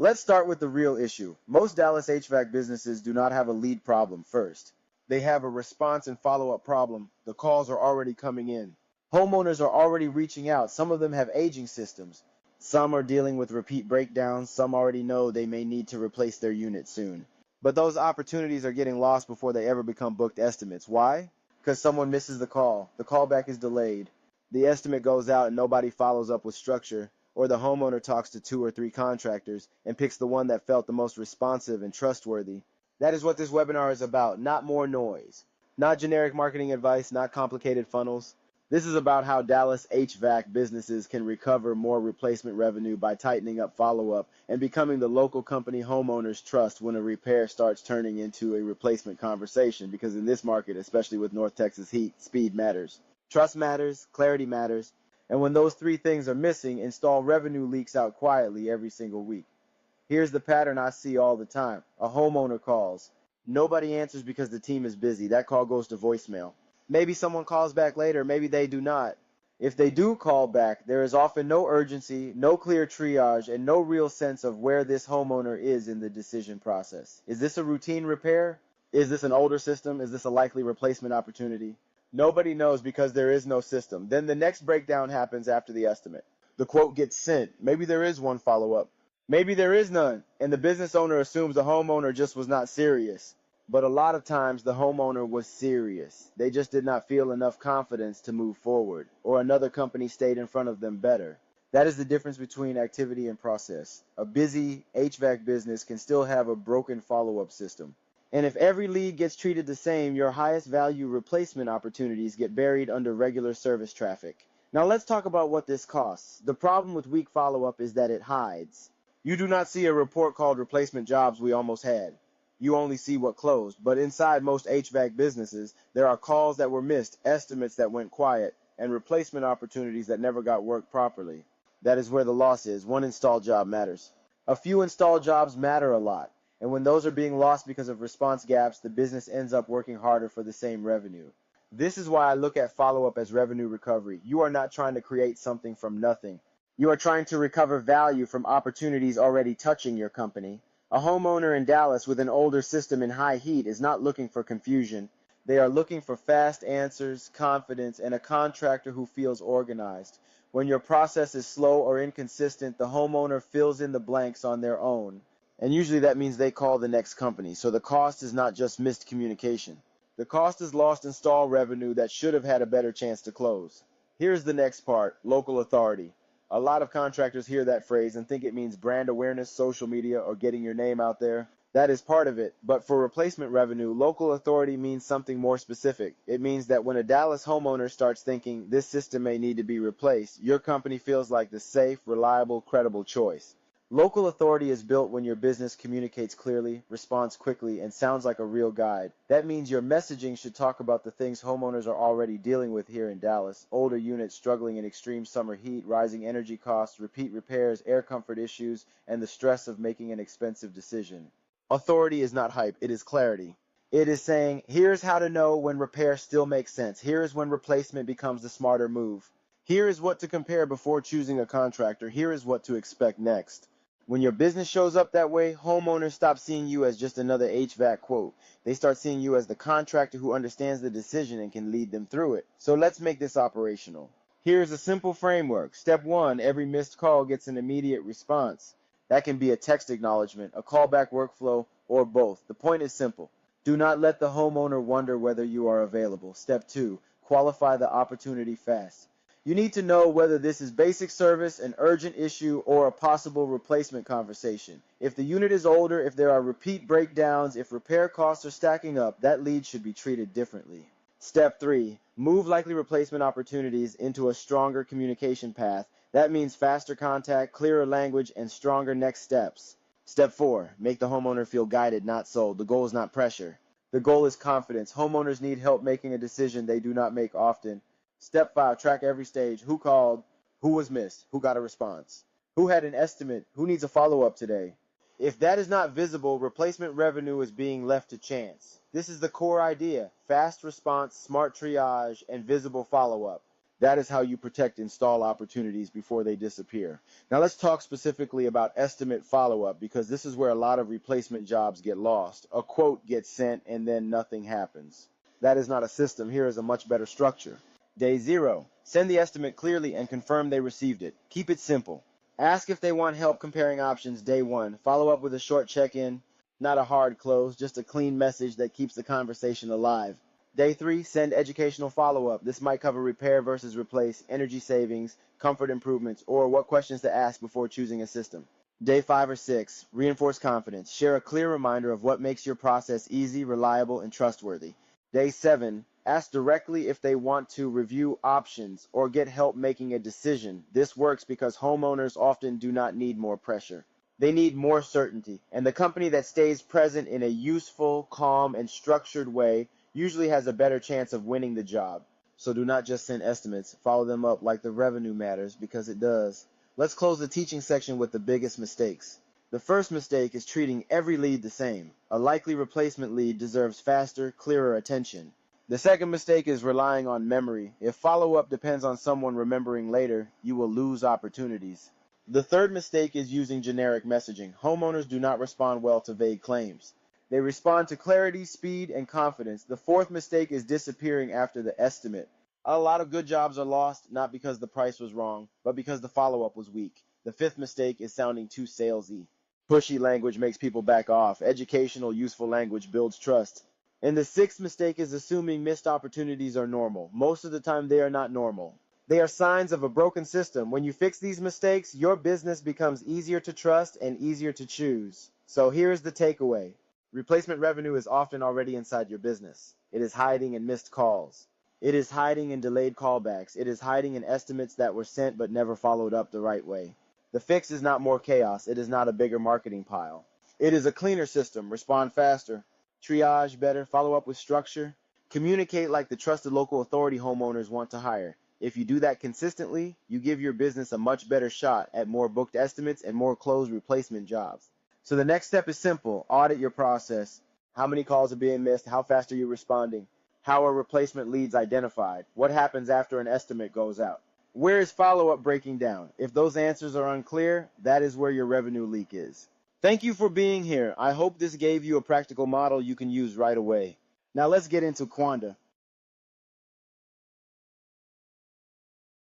Let's start with the real issue. Most Dallas HVAC businesses do not have a lead problem first. They have a response and follow-up problem. The calls are already coming in. Homeowners are already reaching out. Some of them have aging systems. Some are dealing with repeat breakdowns. Some already know they may need to replace their unit soon. But those opportunities are getting lost before they ever become booked estimates. Why? Because someone misses the call. The callback is delayed. The estimate goes out and nobody follows up with structure, or the homeowner talks to 2 or 3 contractors and picks the one that felt the most responsive and trustworthy. That is what this webinar is about, not more noise. Not generic marketing advice, not complicated funnels. This is about how Dallas HVAC businesses can recover more replacement revenue by tightening up follow-up and becoming the local company homeowners trust when a repair starts turning into a replacement conversation, because in this market, especially with North Texas heat, speed matters. Trust matters, clarity matters, and when those 3 things are missing, install revenue leaks out quietly every single week. Here's the pattern I see all the time. A homeowner calls. Nobody answers because the team is busy. That call goes to voicemail. Maybe someone calls back later, maybe they do not. If they do call back, there is often no urgency, no clear triage, and no real sense of where this homeowner is in the decision process. Is this a routine repair? Is this an older system? Is this a likely replacement opportunity? Nobody knows because there is no system. Then the next breakdown happens after the estimate. The quote gets sent. Maybe there is one follow-up. Maybe there is none, and the business owner assumes the homeowner just was not serious. But a lot of times the homeowner was serious. They just did not feel enough confidence to move forward, or another company stayed in front of them better. That is the difference between activity and process. A busy HVAC business can still have a broken follow-up system. And if every lead gets treated the same, your highest value replacement opportunities get buried under regular service traffic. Now let's talk about what this costs. The problem with weak follow-up is that it hides. You do not see a report called replacement jobs we almost had. You only see what closed. But inside most HVAC businesses, there are calls that were missed, estimates that went quiet, and replacement opportunities that never got worked properly. That is where the loss is. One install job matters. A few install jobs matter a lot. And when those are being lost because of response gaps, the business ends up working harder for the same revenue. This is why I look at follow-up as revenue recovery. You are not trying to create something from nothing. You are trying to recover value from opportunities already touching your company. A homeowner in Dallas with an older system in high heat is not looking for confusion. They are looking for fast answers, confidence, and a contractor who feels organized. When your process is slow or inconsistent, the homeowner fills in the blanks on their own. And usually that means they call the next company. So the cost is not just missed communication. The cost is lost install revenue that should have had a better chance to close. Here's the next part, local authority. A lot of contractors hear that phrase and think it means brand awareness, social media, or getting your name out there. That is part of it, but for replacement revenue, local authority means something more specific. It means that when a Dallas homeowner starts thinking this system may need to be replaced, your company feels like the safe, reliable, credible choice. Local authority is built when your business communicates clearly, responds quickly, and sounds like a real guide. That means your messaging should talk about the things homeowners are already dealing with here in Dallas: older units struggling in extreme summer heat, rising energy costs, repeat repairs, air comfort issues, and the stress of making an expensive decision. Authority is not hype, it is clarity. It is saying, here's how to know when repair still makes sense. Here is when replacement becomes the smarter move. Here is what to compare before choosing a contractor. Here is what to expect next. When your business shows up that way, homeowners stop seeing you as just another HVAC quote. They start seeing you as the contractor who understands the decision and can lead them through it. So let's make this operational. Here's a simple framework. Step 1, every missed call gets an immediate response. That can be a text acknowledgement, a callback workflow, or both. The point is simple. Do not let the homeowner wonder whether you are available. Step 2, qualify the opportunity fast. You need to know whether this is basic service, an urgent issue, or a possible replacement conversation. If the unit is older, if there are repeat breakdowns, if repair costs are stacking up, that lead should be treated differently. Step 3, move likely replacement opportunities into a stronger communication path. That means faster contact, clearer language, and stronger next steps. Step 4, make the homeowner feel guided, not sold. The goal is not pressure. The goal is confidence. Homeowners need help making a decision they do not make often. Step 5, track every stage. Who called? Who was missed? Who got a response? Who had an estimate? Who needs a follow-up today? If that is not visible, replacement revenue is being left to chance. This is the core idea: fast response, smart triage, and visible follow-up. That is how you protect install opportunities before they disappear. Now let's talk specifically about estimate follow-up, because this is where a lot of replacement jobs get lost. A quote gets sent and then nothing happens. That is not a system. Here is a much better structure. Day 0. Send the estimate clearly and confirm they received it. Keep it simple. Ask if they want help comparing options day 1. Follow up with a short check-in, not a hard close, just a clean message that keeps the conversation alive. Day 3, send educational follow-up. This might cover repair versus replace, energy savings, comfort improvements, or what questions to ask before choosing a system. Day 5 or 6, reinforce confidence. Share a clear reminder of what makes your process easy, reliable, and trustworthy. Day 7, ask directly if they want to review options or get help making a decision. This works because homeowners often do not need more pressure. They need more certainty, and the company that stays present in a useful, calm, and structured way usually has a better chance of winning the job. So do not just send estimates, follow them up like the revenue matters, because it does. Let's close the teaching section with the biggest mistakes. The first mistake is treating every lead the same. A likely replacement lead deserves faster, clearer attention. The second mistake is relying on memory. If follow-up depends on someone remembering later, you will lose opportunities. The third mistake is using generic messaging. Homeowners do not respond well to vague claims. They respond to clarity, speed, and confidence. The fourth mistake is disappearing after the estimate. A lot of good jobs are lost, not because the price was wrong, but because the follow-up was weak. The fifth mistake is sounding too salesy. Pushy language makes people back off. Educational, useful language builds trust. And the sixth mistake is assuming missed opportunities are normal. Most of the time, they are not normal. They are signs of a broken system. When you fix these mistakes, your business becomes easier to trust and easier to choose. So here's the takeaway. Replacement revenue is often already inside your business. It is hiding in missed calls. It is hiding in delayed callbacks. It is hiding in estimates that were sent but never followed up the right way. The fix is not more chaos. It is not a bigger marketing pile. It is a cleaner system. Respond faster. Triage better. Follow up with structure. Communicate like the trusted local authority homeowners want to hire. If you do that consistently, you give your business a much better shot at more booked estimates and more closed replacement jobs. So the next step is simple. Audit your process. How many calls are being missed? How fast are you responding? How are replacement leads identified? What happens after an estimate goes out? Where is follow-up breaking down? If those answers are unclear, that is where your revenue leak is. Thank you for being here. I hope this gave you a practical model you can use right away. Now let's get into Quanda.